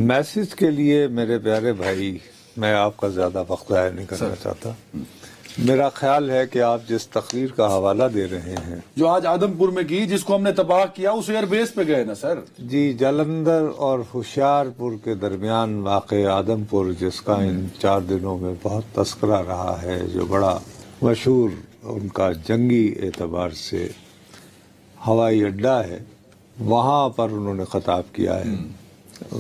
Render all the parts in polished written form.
Message کے لیے میرے پیارے بھائی میں آپ کا زیادہ وقت ضائع نہیں کرنا چاہتا. میرا خیال ہے کہ آپ جس تقریر کا حوالہ دے رہے ہیں جو آج آدم پور میں کی، جس کو ہم نے تباہ کیا، اس ایئر بیس پہ گئے نا سر. جی، جلندھر اور ہوشیار پور کے درمیان واقع آدم پور، جس کا ان 4 دنوں میں بہت تذکرہ رہا ہے، جو بڑا مشہور ان کا جنگی اعتبار سے ہوائی اڈہ ہے، وہاں پر انہوں نے خطاب کیا ہے.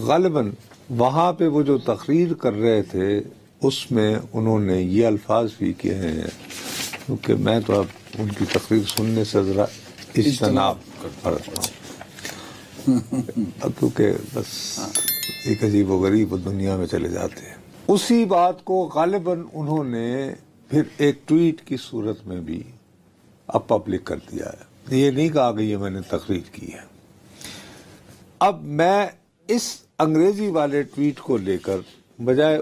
غالباً وہاں پہ وہ جو تقریر کر رہے تھے اس میں انہوں نے یہ الفاظ بھی کہے ہیں، کیونکہ میں تو اب ان کی تقریر سننے سے ذرا اجتناب کرتا ہوں، کیونکہ بس ایک عجیب و غریب دنیا میں چلے جاتے ہیں. اسی بات کو غالباً انہوں نے پھر ایک ٹویٹ کی صورت میں بھی اب پبلک کر دیا ہے. یہ نہیں کہا کہ یہ میں نے تقریر کی ہے. اب میں اس انگریزی والے ٹویٹ کو لے کر بجائے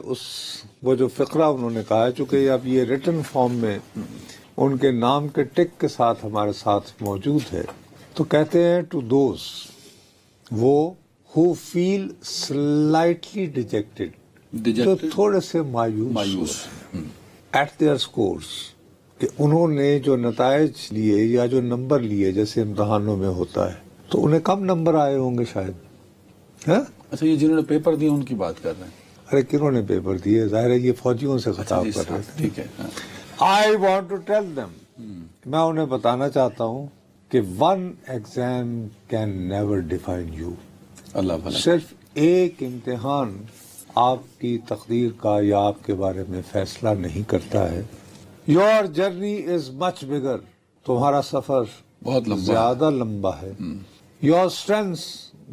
وہ جو فقرہ انہوں نے کہا ہے، چونکہ اب یہ ریٹن فارم میں ان کے نام کے ٹک کے ساتھ ہمارے ساتھ موجود ہے، تو کہتے ہیں ٹو دوز وہ who feel slightly dejected، جو تھوڑے سے مایوس at their scores، کہ انہوں نے جو نتائج لیے یا جو نمبر لیے جیسے امتحانوں میں ہوتا ہے، تو انہیں کم نمبر آئے ہوں گے شاید. اچھا، یہ جنہوں نے پیپر دیے ان کی بات کر رہے ہیں. ارے کنہوں نے پیپر دیے؟ ظاہر ہے یہ فوجیوں سے خطاب کر رہے تھے. ٹھیک ہے. I want to tell them، میں انہیں بتانا چاہتا ہوں کہ one exam can never define you. اللہ بھلا. صرف ایک امتحان آپ کی تقدیر کا یا آپ کے بارے میں فیصلہ نہیں کرتا ہے. Your journey is much bigger، تمہارا سفر بہت لمبا، زیادہ لمبا ہے. Your strengths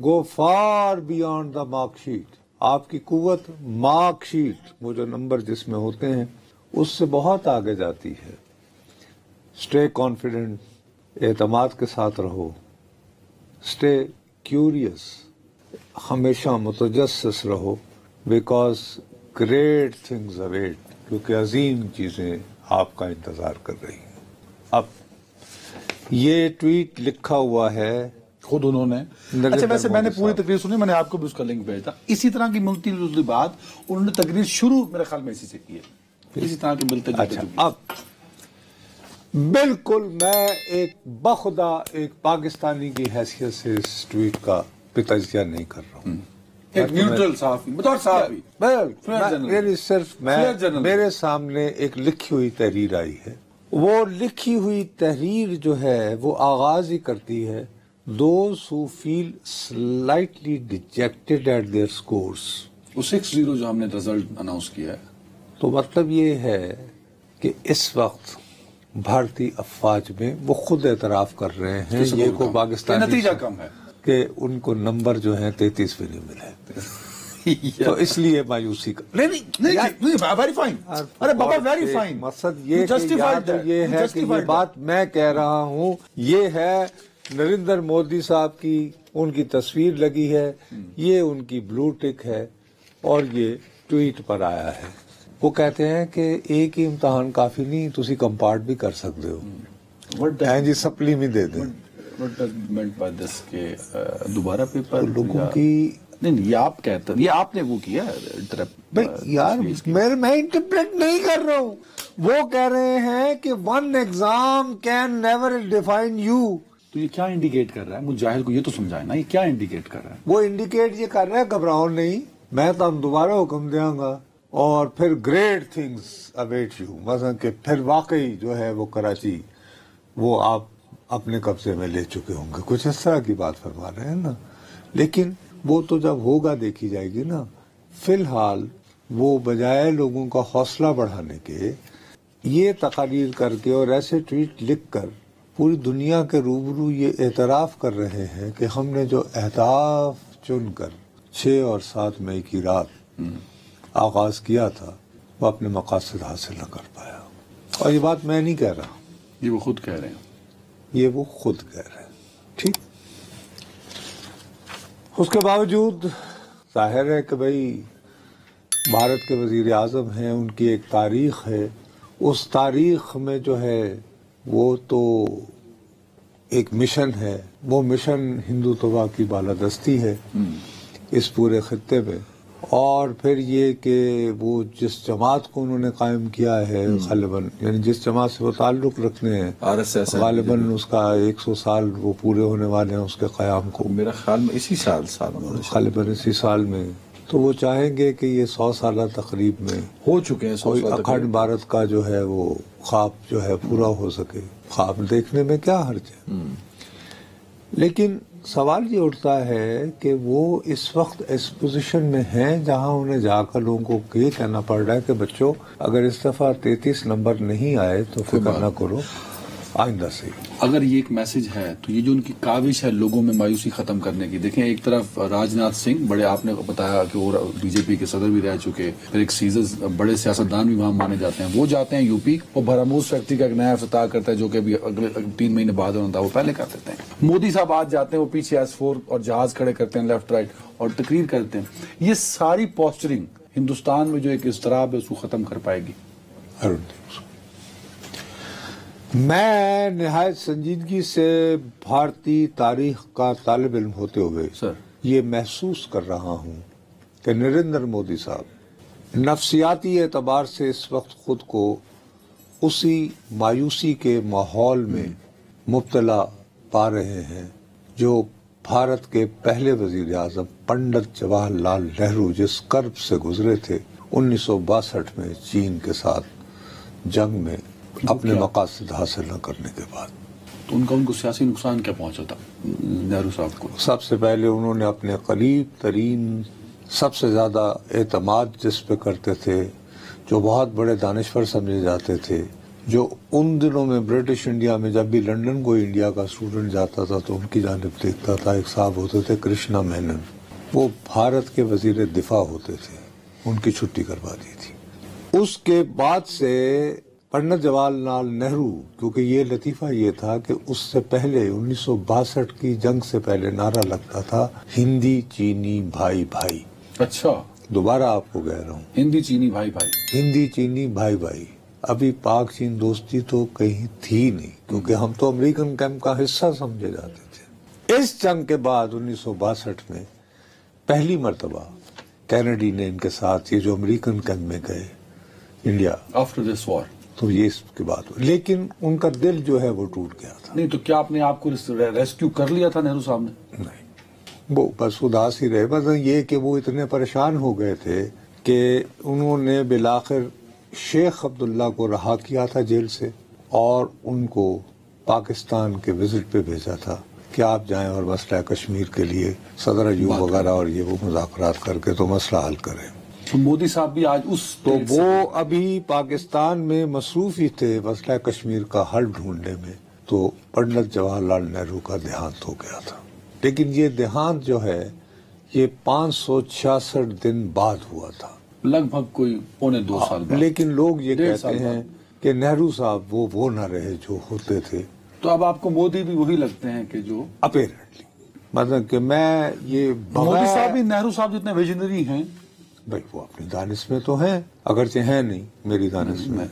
go far beyond the mark sheet، آپ کی قوت مارک شیٹ، وہ جو نمبر جس میں ہوتے ہیں، اس سے بہت آگے جاتی ہے. اسٹے کانفیڈنٹ، اعتماد کے ساتھ رہو. اسٹے کیوریس، ہمیشہ متجسس رہو. بیکاز گریٹ تھنگز اویٹ، کیونکہ عظیم چیزیں آپ کا انتظار کر رہی ہیں. اب یہ ٹویٹ لکھا ہوا ہے خود انہوں نے. اچھا، ویسے میں نے پوری تقریر سنی، میں نے آپ کو بھی اس کا لنک بھیجا. اسی طرح کی ملتی جلتی بات انہوں نے تقریر شروع میرے خیال میں اسی سے کی ہے، اسی طرح کی ملتے جلتے. اچھا، اب بالکل میں ایک بخدا ایک پاکستانی کی حیثیت سے اس ٹویٹ کا تجزیہ نہیں کر رہا ہوں. ایک نیوٹرل صحافی، بطور صحافی میرے سامنے ایک لکھی ہوئی تحریر آئی ہے. وہ لکھی ہوئی تحریر جو ہے وہ آغاز ہی کرتی ہے those who feel slightly dejected at their scores. وہ 6-0 جو ہم نے رزلٹ اناؤنس کیا ہے، تو مطلب یہ ہے کہ اس وقت بھارتی افواج میں وہ خود اعتراف کر رہے ہیں یہ کو پاکستان نتیجہ کم ہے کہ ان کو نمبر جو ہیں 33 بھی نہیں ملے، تو اس لیے مایوسی کا. نہیں، ویری فائن. ارے بابا، ویری فائن. مقصد یہ ہے کہ یہ بات میں کہہ رہا ہوں، یہ ہے نریندر مودی صاحب کی، ان کی تصویر لگی ہے، یہ ان کی بلو ٹک ہے، اور یہ ٹویٹ پر آیا ہے. وہ کہتے ہیں کہ ایک ہی امتحان کافی نہیں، تسی کمپارٹ بھی کر سکتے ہو. جی سپلی میں دے دیں. کہ دوبارہ پیپر لوگوں کی نہیں، یہ آپ کہتے ہیں، یہ آپ نے وہ کیا یار، میں انٹرپریٹ نہیں کر رہا ہوں. وہ کہہ رہے ہیں کہ one exam can never define you. تو یہ کیا انڈیکیٹ کر رہا ہے؟ مجھ جاہل کو یہ تو سمجھائے نا، یہ کیا انڈیکیٹ کر رہا ہے؟ وہ انڈیکیٹ یہ کر رہا ہے گھبراؤ نہیں، میں تو ہم دوبارہ حکم دیں گا، اور پھر گریٹ تھنگز اویٹ یو. مثلا کہ پھر واقعی جو ہے وہ کراچی وہ آپ اپنے قبضے میں لے چکے ہوں گے، کچھ اس طرح کی بات فرما رہے ہیں نا. لیکن وہ تو جب ہوگا دیکھی جائے گی نا. فی الحال وہ بجائے لوگوں کا حوصلہ بڑھانے کے یہ تقاریر کر کے اور ایسے ٹویٹ لکھ کر پوری دنیا کے روبرو یہ اعتراف کر رہے ہیں کہ ہم نے جو اہداف چن کر 6 اور 7 مئی کی رات آغاز کیا تھا وہ اپنے مقاصد حاصل نہ کر پایا. اور یہ بات میں نہیں کہہ رہا، یہ وہ خود کہہ رہے ہیں. یہ وہ خود کہہ رہے ہیں. ٹھیک، اس کے باوجود ظاہر ہے کہ بھائی بھارت کے وزیر اعظم ہیں، ان کی ایک تاریخ ہے، اس تاریخ میں جو ہے وہ تو ایک مشن ہے، وہ مشن ہندوتوا کی بالادستی ہے اس پورے خطے میں. اور پھر یہ کہ وہ جس جماعت کو انہوں نے قائم کیا ہے غالباً، یعنی جس جماعت سے وہ تعلق رکھنے ہیں RSS غالباً اس کا 100 سال وہ پورے ہونے والے ہیں اس کے قیام کو، میرا خیال میں اسی سال غالباً اسی سال میں. تو وہ چاہیں گے کہ یہ 100 سالہ تقریب میں ہو چکے ہیں 100 کوئی سال اکھنڈ بھارت کا جو ہے وہ خواب جو ہے پورا ہو سکے. خواب دیکھنے میں کیا حرج ہے، لیکن سوال یہ اٹھتا ہے کہ وہ اس وقت اس پوزیشن میں ہیں جہاں انہیں جا کر لوگوں کو یہ کہنا پڑ رہا ہے کہ بچوں اگر اس دفعہ 33 نمبر نہیں آئے تو فکر نہ کرو، آئندہ سے. اگر یہ ایک میسج ہے تو یہ جو ان کی کاوش ہے لوگوں میں مایوسی ختم کرنے کی، دیکھیں ایک طرف راج ناتھ سنگھ بڑے، آپ نے بتایا کہ وہ BJP کے صدر بھی رہ چکے، پھر ایک سیزرز بڑے سیاستدان بھی وہاں مانے جاتے ہیں، وہ جاتے ہیں یوپی، وہ بھراموز فیکٹری کا ایک نیا افتتاح کرتا ہے جو کہ ابھی اگلے 3 مہینے بعد ہونا تھا، وہ پہلے کر دیتے ہیں. مودی صاحب آج جاتے ہیں، وہ پیچھے S4 اور جہاز کھڑے کرتے ہیں لیفٹ رائٹ اور تقریر کرتے ہیں. یہ ساری پوسچرنگ ہندوستان میں جو ایک اضطراب ہے اس کو ختم کر پائے گی؟ میں نہایت سنجیدگی سے بھارتی تاریخ کا طالب علم ہوتے ہوئے یہ محسوس کر رہا ہوں کہ نریندر مودی صاحب نفسیاتی اعتبار سے اس وقت خود کو اسی مایوسی کے ماحول میں مبتلا پا رہے ہیں جو بھارت کے پہلے وزیر اعظم پنڈت جواہر لال نہرو جس کرب سے گزرے تھے 1962 میں چین کے ساتھ جنگ میں اپنے مقاصد حاصل نہ کرنے کے بعد. تو ان کو سیاسی نقصان کیا پہنچا تھا نہرو صاحب کو؟ سب سے پہلے انہوں نے اپنے قریب ترین سب سے زیادہ اعتماد جس پہ کرتے تھے، جو بہت بڑے دانشور سمجھے جاتے تھے، جو ان دنوں میں برٹش انڈیا میں جب بھی لنڈن کو انڈیا کا اسٹوڈنٹ جاتا تھا تو ان کی جانب دیکھتا تھا، ایک صاحب ہوتے تھے کرشنا مینن، وہ بھارت کے وزیر دفاع ہوتے تھے، ان کی چھٹی کروا دی تھی. اس کے بعد سے پنڈت جواہر لال نہرو، کیونکہ یہ لطیفہ یہ تھا کہ اس سے پہلے 1962 کی جنگ سے پہلے نعرہ لگتا تھا ہندی چینی بھائی بھائی. اچھا، دوبارہ آپ کو کہہ رہا ہوں، ہندی چینی بھائی بھائی، ہندی چینی بھائی بھائی. ابھی پاک چین دوستی تو کہیں تھی نہیں، کیونکہ ہم تو امریکن کیمپ کا حصہ سمجھے جاتے تھے. اس جنگ کے بعد 1962 میں پہلی مرتبہ کینیڈی نے ان کے ساتھ یہ جو امریکن کیمپ میں گئے انڈیا آفٹر دس وار، تو یہ اس کی بات ہوئی، لیکن ان کا دل جو ہے وہ ٹوٹ گیا تھا. نہیں تو کیا آپ نے آپ کو ریسکیو کر لیا تھا نہرو صاحب نے؟ نہیں، وہ بس اداس ہی رہے. بس یہ کہ وہ اتنے پریشان ہو گئے تھے کہ انہوں نے بالآخر شیخ عبداللہ کو رہا کیا تھا جیل سے اور ان کو پاکستان کے وزٹ پہ بھیجا تھا کہ آپ جائیں اور مسئلہ کشمیر کے لیے صدر ایوب وغیرہ اور یہ وہ مذاکرات کر کے تو مسئلہ حل کریں. تو مودی صاحب بھی آج اس تو وہ ابھی پاکستان میں مصروف ہی تھے مسئلہ کشمیر کا حل ڈھونڈنے میں، تو پنڈت جواہر لال نہرو کا دیہانت ہو گیا تھا. لیکن یہ دیہانت جو ہے یہ 566 دن بعد ہوا تھا، لگ بھگ کوئی 2.25 سال بعد. لیکن لوگ یہ کہتے ہیں کہ نہرو صاحب وہ نہ رہے جو ہوتے تھے. تو اب آپ کو مودی بھی وہی لگتے ہیں کہ جو اپیرنٹلی، مطلب کہ میں یہ مودی صاحب بھی نہرو صاحب جتنے ویژنری ہیں، بھائی وہ اپنی دانش میں تو ہیں، اگرچہ ہیں نہیں میری دانش میں،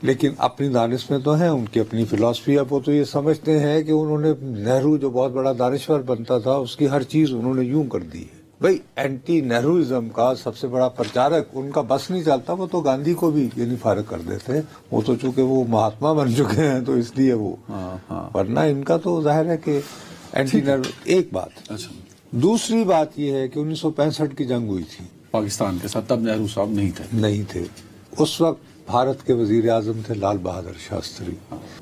لیکن اپنی دانش میں تو ہیں. ان کی اپنی فلسفی ہے. وہ تو یہ سمجھتے ہیں کہ انہوں نے نہرو جو بہت بڑا دانشور بنتا تھا اس کی ہر چیز انہوں نے یوں کر دی ہے. بھائی اینٹی نہروازم کا سب سے بڑا پرچارک ان کا بس نہیں چلتا، وہ تو گاندھی کو بھی یعنی فارغ کر دیتے ہیں. وہ تو چونکہ وہ مہاتما بن چکے ہیں تو اس لیے وہ، ورنہ ان کا تو ظاہر ہے کہ اینٹی نہرو. ایک بات. دوسری بات یہ ہے کہ 1965 کی جنگ ہوئی تھی پاکستان کے ساتھ، تب نہرو صاحب نہیں تھے. اس وقت بھارت کے وزیر اعظم تھے لال بہادر شاستری،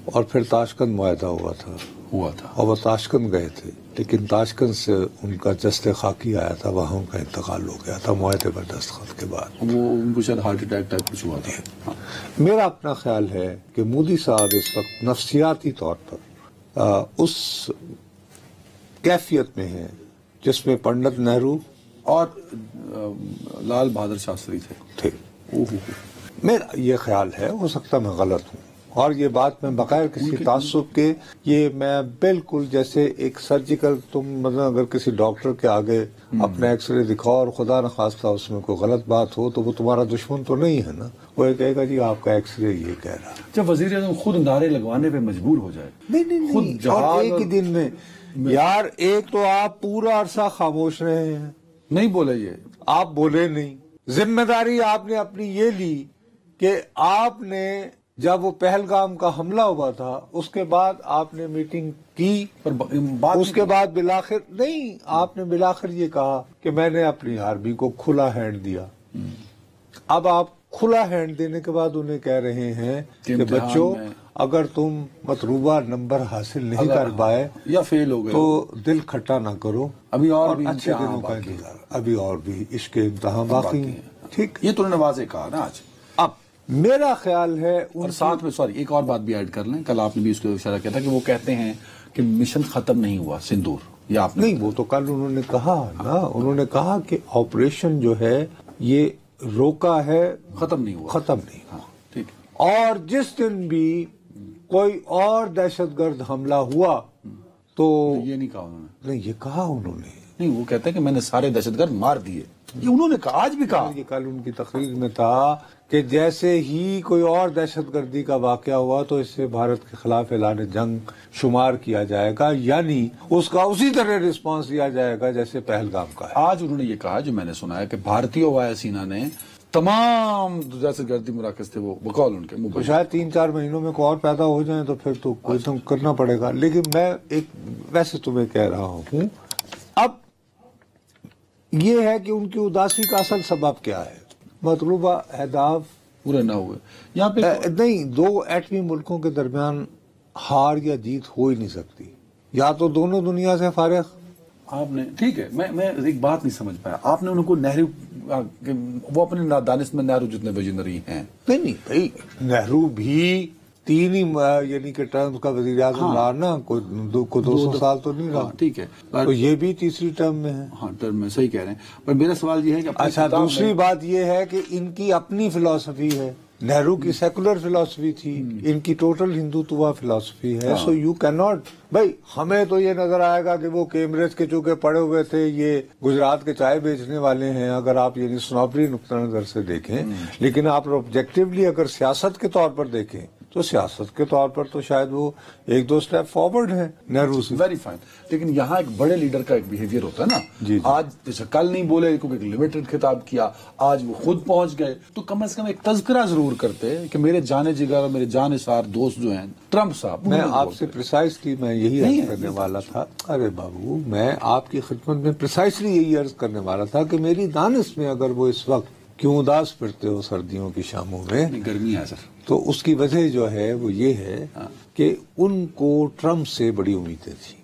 اور پھر تاشکند معاہدہ ہوا تھا اور وہ تاشکند گئے تھے، لیکن تاشکند سے ان کا جست خاکی آیا تھا، وہاں ان کا انتقال ہو گیا تھا معاہدے پر دستخط کے بعد. وہ ان کو شاید ہارٹ اٹیک ٹائپ کچھ ہوا تھا. میرا اپنا خیال ہے کہ مودی صاحب اس وقت نفسیاتی طور پر اس کیفیت میں ہیں جس میں پنڈت نہرو اور لال بہادر شاستری تھے. میرا یہ خیال ہے، ہو سکتا میں غلط ہوں، اور یہ بات میں بغیر کسی تعصب کے، یہ میں بالکل جیسے ایک سرجیکل، تم مطلب اگر کسی ڈاکٹر کے آگے اپنا ایکس رے دکھاؤ اور خدا نخواستہ اس میں کوئی غلط بات ہو تو وہ تمہارا دشمن تو نہیں ہے نا. وہ یہ کہے گا جی آپ کا ایکس رے یہ کہہ رہا ہے. جب وزیر اعظم خود نعرے لگوانے پہ مجبور ہو جائے، نہیں اور ایک ہی دن میں، یار ایک تو آپ پورا عرصہ خاموش رہے ہیں، نہیں بولے. یہ آپ بولے نہیں. ذمہ داری آپ نے اپنی یہ لی کہ آپ نے جب وہ پہلگام کا حملہ ہوا تھا اس کے بعد آپ نے میٹنگ کی، اس کے بعد بالآخر نہیں، آپ نے بالآخر یہ کہا کہ میں نے اپنی آرمی کو کھلا ہینڈ دیا. اب آپ کھلا ہینڈ دینے کے بعد انہیں کہہ رہے ہیں کہ بچوں اگر تم مطلوبہ نمبر حاصل نہیں کر پائے یا فیل ہو گئے تو دل کھٹا نہ کرو، ابھی اور بھی اچھے دنوں کا انتظار، ابھی اور بھی اس کے امتحان باقی ہیں. ٹھیک، یہ تو انہوں نے واضح کہا نا آج. اب میرا خیال ہے اور ساتھ میں سوری ایک اور بات بھی ایڈ کر لیں، کل آپ نے بھی اس کو اشارہ کیا تھا کہ وہ کہتے ہیں کہ مشن ختم نہیں ہوا سندور، یا آپ نے نہیں، وہ تو کل انہوں نے کہا نا، انہوں نے کہا کہ آپریشن جو ہے یہ روکا ہے، ختم نہیں ہوا. ختم نہیں. ہاں ٹھیک. اور جس دن بھی کوئی اور دہشت گرد حملہ ہوا تو یہ نہیں کہا انہوں نے. نہیں، یہ کہا انہوں نے. نہیں، وہ کہتے ہیں کہ میں نے سارے دہشت گرد مار دیے، یہ انہوں نے کہا، آج بھی کہا. یہ کل ان کی تقریر میں تھا کہ جیسے ہی کوئی اور دہشت گردی کا واقعہ ہوا تو اس سے بھارت کے خلاف اعلان جنگ شمار کیا جائے گا، یعنی اس کا اسی طرح رسپانس دیا جائے گا جیسے پہلگام کا ہے. آج انہوں نے یہ کہا جو میں نے سنا ہے کہ بھارتی وایو سینا نے تمام دہشت گردی مراکز تھے وہ بقول ان کے تو شاید 3-4 مہینوں میں کوئی اور پیدا ہو جائیں تو پھر تو کوئی تو کرنا پڑے گا. لیکن میں ایک ویسے تمہیں کہہ رہا ہوں، اب یہ ہے کہ ان کی اداسی کا اصل سبب کیا ہے. مطلوبہ اہداف پورے نہ ہوئے. یہاں پہ نہیں، دو ایٹمی ملکوں کے درمیان ہار یا جیت ہو ہی نہیں سکتی، یا تو دونوں دنیا سے فارغ. آپ نے ٹھیک ہے، میں ایک بات نہیں سمجھ پایا، آپ نے ان کو نہرو، وہ اپنے دانش میں نہرو جتنے ویژنری ہیں. نہیں بھائی، نہرو بھی 3 ہی یعنی کہ ٹرم کا وزیر اعظم رہا نا، کوئی 200 سال تو نہیں رہا. ٹھیک ہے، تو یہ بھی تیسری ٹرم میں ہے. ہاں ٹرم میں صحیح کہہ رہے ہیں. پر میرا سوال یہ ہے کہ اچھا، دوسری بات یہ ہے کہ ان کی اپنی فلسفی ہے. نہرو کی سیکولر فلسفی تھی، ان کی ٹوٹل ہندوتوا فلسفی ہے. سو یو کین ناٹ، بھائی ہمیں تو یہ نظر آئے گا کہ وہ کیمبرج کے چونکہ پڑے ہوئے تھے، یہ گجرات کے چائے بیچنے والے ہیں اگر آپ یعنی سنوبری نقطہ نظر سے دیکھیں. لیکن آپ آبجیکٹیولی اگر سیاست کے طور پر دیکھیں تو سیاست کے طور پر تو شاید وہ 1-2 سٹیپ فارورڈ ہیں نہرو سے. Very fine. لیکن یہاں ایک بڑے لیڈر کا ایک بیہیویئر ہوتا ہے نا. جی. آج جیسے کل نہیں بولے کیونکہ ایک لمیٹڈ خطاب کیا، آج وہ خود پہنچ گئے، تو کم از کم ایک تذکرہ ضرور کرتے کہ میرے جانے جگر اور میرے جانے سار دوست جو ہیں ٹرمپ صاحب. میں آپ سے پریسائسلی میں یہی عرض کرنے والا تھا. ارے بابو، میں آپ کی خدمت میں پریسائسلی یہی عرض کرنے والا تھا کہ میری دانش میں اگر وہ اس وقت کیوں اداس پھرتے ہو سردیوں کی شاموں میں، گرمی ہے سر، تو اس کی وجہ جو ہے وہ یہ ہے کہ ان کو ٹرمپ سے بڑی امیدیں تھیں.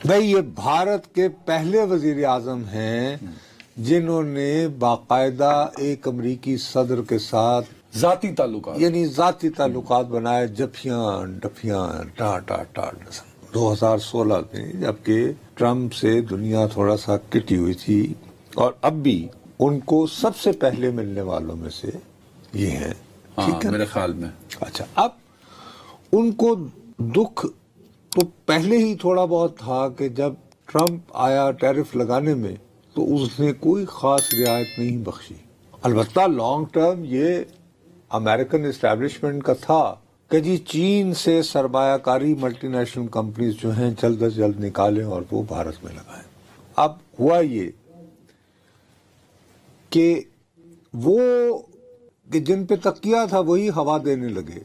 بھائی یہ بھارت کے پہلے وزیر اعظم ہیں جنہوں نے باقاعدہ ایک امریکی صدر کے ساتھ ذاتی تعلقات، یعنی ذاتی تعلقات بنائے، جفیاں ڈفیاں ٹا ٹا ٹا 2016 میں، جبکہ ٹرمپ سے دنیا تھوڑا سا کٹی ہوئی تھی. اور اب بھی ان کو سب سے پہلے ملنے والوں میں سے یہ ہیں. ٹھیک ہے میرے خیال میں. اچھا، اب ان کو دکھ تو پہلے ہی تھوڑا بہت تھا کہ جب ٹرمپ آیا ٹیرف لگانے میں تو اس نے کوئی خاص رعایت نہیں بخشی. البتہ لانگ ٹرم یہ امریکن اسٹیبلشمنٹ کا تھا کہ جی چین سے سرمایہ کاری ملٹی نیشنل کمپنیز جو ہیں جلد از جلد نکالیں اور وہ بھارت میں لگائیں. اب ہوا یہ کہ وہ کہ جن پہ تکیہ تھا وہی ہوا دینے لگے.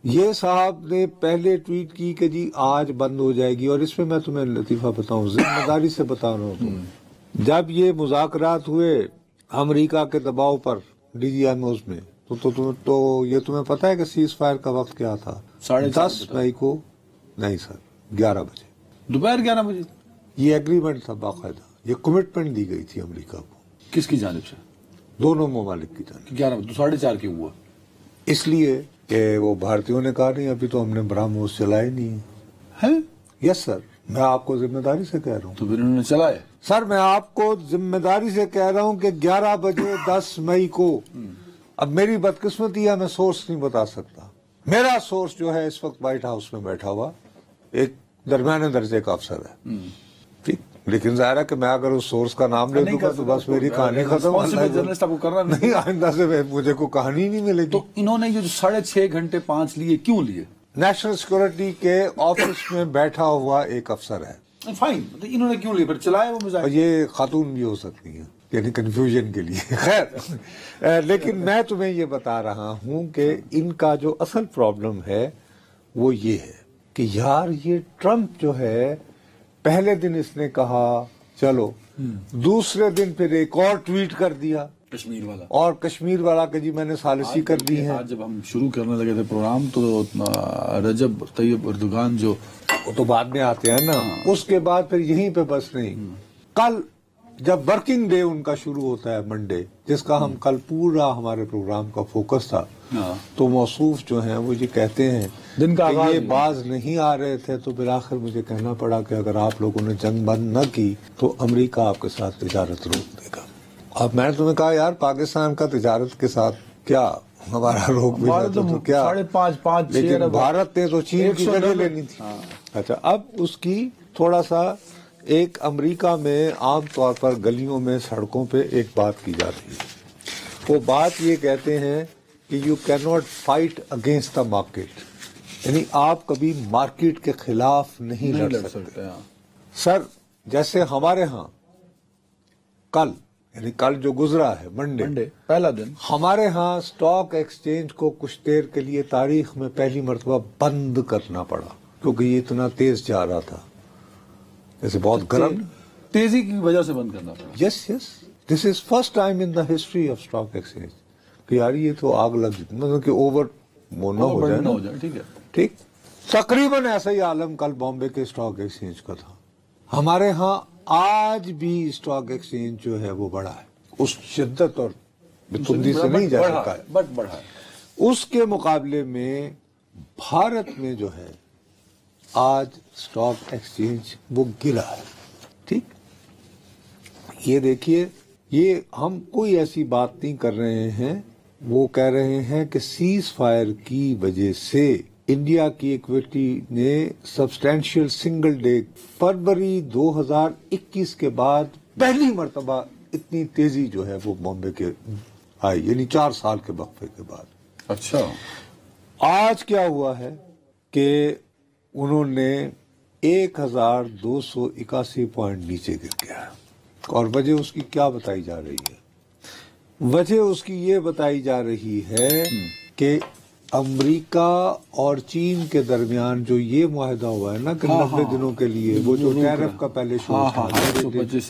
یہ صاحب نے پہلے ٹویٹ کی کہ جی آج بند ہو جائے گی، اور اس میں میں تمہیں لطیفہ بتاؤں، ذمہ داری سے بتا رہا ہوں. جب یہ مذاکرات ہوئے امریکہ کے دباؤ پر ڈی جی ایم اوز میں تو یہ تمہیں پتہ ہے کہ سیز فائر کا وقت کیا تھا؟ 10 مئی کو، نہیں سر، 11 بجے، دوپہر 11 بجے. یہ ایگریمنٹ تھا باقاعدہ، یہ کمٹمنٹ دی گئی تھی امریکہ کو. کس کی جانب سے؟ دونوں ممالک کی جانب. 11 تو 4:30 کی ہوا، اس لیے کہ وہ بھارتیوں نے کہا نہیں ابھی تو ہم نے برہموس چلائے نہیں ہے. یس سر، میں آپ کو ذمہ داری سے کہہ رہا ہوں. تو پھر انہوں نے چلائے. سر میں آپ کو ذمہ داری سے کہہ رہا ہوں کہ 11 بجے 10 مئی کو. اب میری بدقسمتی ہے میں سورس نہیں بتا سکتا. میرا سورس جو ہے اس وقت وائٹ ہاؤس میں بیٹھا ہوا ایک درمیانے درجے کا افسر ہے. ٹھیک، لیکن ظاہر ہے کہ میں اگر اس سورس کا نام لے دوں گا تو بس میری کہانی ختم. نہیں، آئندہ سے مجھے کوئی کہانی نہیں ملے گی. تو انہوں نے یہ جو 6.5 گھنٹے 5 لیے کیوں لیے؟ نیشنل سیکورٹی کے آفس میں بیٹھا ہوا ایک افسر ہے. فائن، انہوں نے کیوں لیے؟ پھر چلائے وہ میزائل. اور یہ خاتون بھی ہو سکتی ہیں. یعنی کنفیوژن کے لیے. خیر لیکن میں تمہیں یہ بتا رہا ہوں کہ ان کا جو اصل پرابلم ہے وہ یہ ہے کہ یار یہ ٹرمپ جو ہے پہلے دن اس نے کہا چلو، دوسرے دن پھر ایک اور ٹویٹ کر دیا کشمیر والا، اور کشمیر والا کہ جی میں نے ثالثی کر دی ہے. آج جب ہم شروع کرنے لگے تھے پروگرام تو رجب طیب اردوغان جو وہ تو بعد میں آتے ہیں نا، اس کے بعد پھر یہیں پہ بس نہیں. کل جب ورکنگ ڈے ان کا شروع ہوتا ہے منڈے، جس کا ہم کل پورا ہمارے پروگرام کا فوکس تھا، تو موصوف جو ہیں وہ یہ کہتے ہیں دن کا کہ یہ باز نہیں آ رہے تھے، تو بالآخر مجھے کہنا پڑا کہ اگر آپ لوگوں نے جنگ بند نہ کی تو امریکہ آپ کے ساتھ تجارت روک دے گا. اب میں نے تمہیں کہا یار پاکستان کا تجارت کے ساتھ کیا ہمارا روک بھی جاتا تو کیا، 5.5 لیکن بھارت نے تو چین کی جگہ لینی تھی. اچھا، اب اس کی تھوڑا سا ایک امریکہ میں عام طور پر گلیوں میں سڑکوں پہ ایک بات کی جاتی ہے. وہ بات یہ کہتے ہیں کہ you can not fight against the market, یعنی آپ کبھی مارکیٹ کے خلاف نہیں لڑ سکتے. سر جیسے ہمارے ہاں کل، یعنی کل جو گزرا ہے منڈے پہلا دن، ہمارے ہاں سٹاک ایکسچینج کو کچھ دیر کے لیے تاریخ میں پہلی مرتبہ بند کرنا پڑا کیونکہ یہ اتنا تیز جا رہا تھا، جیسے بہت گرم، تیزی کی وجہ سے بند کرنا پڑا. Yes this is first time in the history of stock exchange کہ یار یہ تو آگ لگ، مطلب کہ اوور وہ نہ ہو جائے. ٹھیک ہے، ٹھیک، تقریباً ایسا ہی عالم کل بامبے کے اسٹاک ایکسچینج کا تھا. ہمارے ہاں آج بھی اسٹاک ایکسچینج جو ہے وہ بڑا ہے، اس شدت اور بتندی سے نہیں جا سکا ہے، بٹ بڑھا ہے. اس کے مقابلے میں بھارت میں جو ہے آج اسٹاک ایکسچینج وہ گرا ہے. ٹھیک، یہ دیکھیے، یہ ہم کوئی ایسی بات نہیں کر رہے ہیں، وہ کہہ رہے ہیں کہ سیز فائر کی وجہ سے انڈیا کی ایکویٹی نے سبسٹینشیل سنگل ڈے فروری 2021 کے بعد پہلی مرتبہ اتنی تیزی جو ہے وہ بامبے کے آئی، یعنی 4 سال کے وقفے کے بعد. اچھا، آج کیا ہوا ہے کہ انہوں نے 1281 پوائنٹ نیچے گر گیا ہے. اور وجہ اس کی کیا بتائی جا رہی ہے؟ وجہ اس کی یہ بتائی جا رہی ہے کہ امریکہ اور چین کے درمیان جو یہ معاہدہ ہوا ہے نا کہ 90 دنوں کے لیے، وہ جو ٹیرف کا پہلے شروع تھا،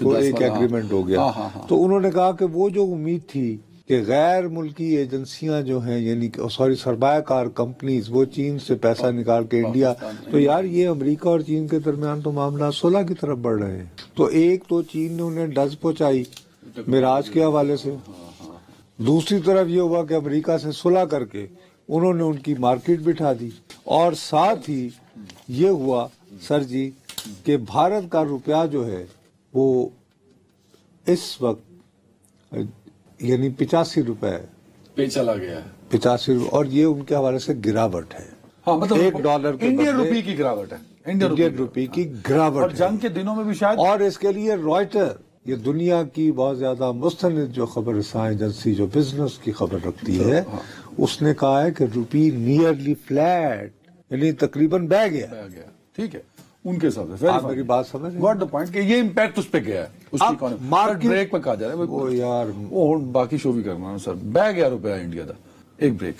وہ ایک ایگریمنٹ ہو گیا. تو انہوں نے کہا کہ وہ جو امید تھی کہ غیر ملکی ایجنسیاں جو ہیں، یعنی سرمایہ کار کمپنیز، وہ چین سے پیسہ نکال کے انڈیا، تو یار یہ امریکہ اور چین کے درمیان تو معاملات صلح کی طرف بڑھ رہے ہیں. تو ایک تو چین نے انہیں ڈز پہنچائی معراج کے حوالے سے، دوسری طرف یہ ہوا کہ امریکہ سے صلح کر کے انہوں نے ان کی مارکیٹ بٹھا دی، اور ساتھ ہی یہ ہوا سر جی کہ بھارت کا روپیہ جو ہے وہ اس وقت یعنی 85 روپے پہ چلا گیا ہے، 85 روپے، اور یہ ان کے حوالے سے گراوٹ ہے. مطلب $1 کے انڈین بدلے روپی کی گراوٹ ہے، انڈین روپی کی گراوٹ اور ہے. جنگ کے دنوں میں بھی شاید، اور اس کے لیے رائٹر، یہ دنیا کی بہت زیادہ مستند جو خبر رساں ایجنسی جو بزنس کی خبر رکھتی ہے، اس نے کہا ہے کہ روپی نیئرلی فلیٹ، یعنی تقریباً بہ گیا. ٹھیک ہے، ان کے حساب سے آپ میری بات سمجھ رہے ہیں؟ واٹ دا پوائنٹ کہ یہ امپیکٹ اس پہ گیا ہے، اس کی بریک پہ کہا جا رہا ہے وہ یار وہ باقی شو بھی کرنا ہے سر، بہ گیا روپیہ انڈیا کا. ایک بریک.